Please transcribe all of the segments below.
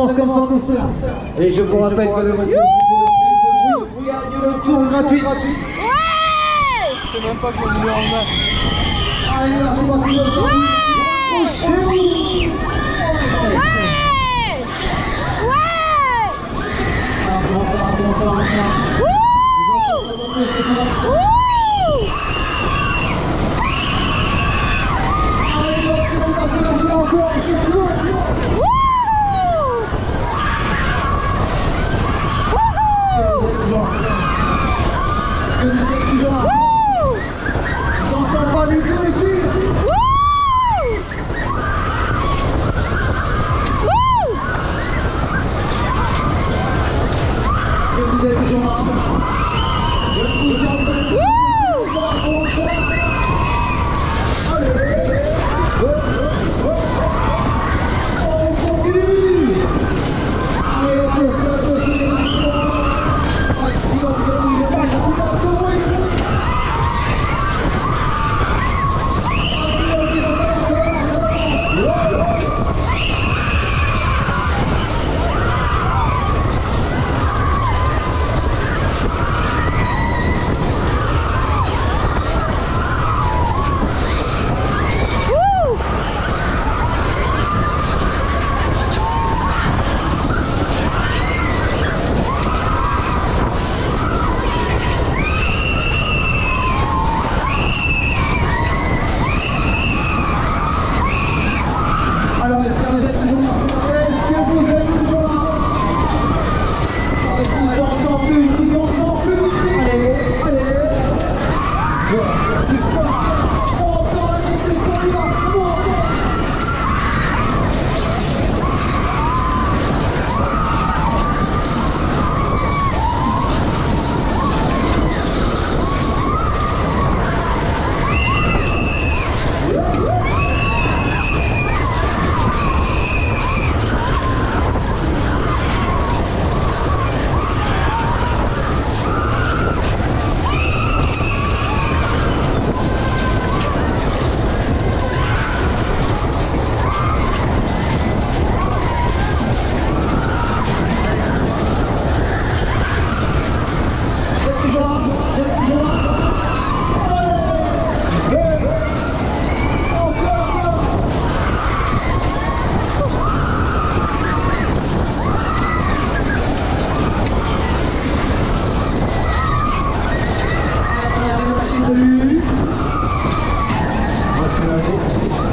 avance comme ça en douceur. Et je vous rappelle que le voiture vous gagne le tour gratuit. Ouais. Je sais même pas qu'on voulait en main. Allez, c'est parti comme ça. Alors, comment ça vous êtes toujours là? Je vous en prie. On continue. Allez, pour ça, maximum de bruit, maximum de bruit. Allez, ça avance. Alors, est-ce que vous êtes toujours là? Est-ce que vous êtes toujours là? Je vous entends plus, je vous entends plus. Allez, allez. Plus fort. Encore un petit peu pour lancement.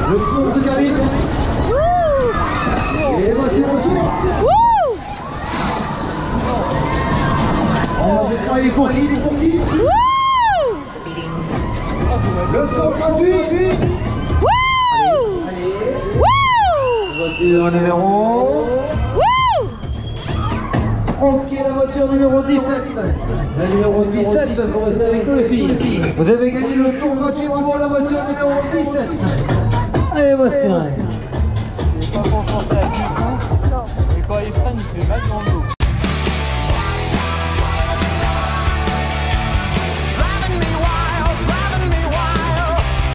Le tour se termine. Et voici le retour. Alors maintenant il est pour qui? Le tour gratuit. Allez. Voiture numéro. Ok, la voiture numéro 17. La numéro 17, vous restez avec nous les filles. Vous avez gagné le tour gratuit, bravo la voiture numéro 17. Allez, voici. Il n'est pas confronté à du tout. Et quand il freine, il fait mal dans le dos.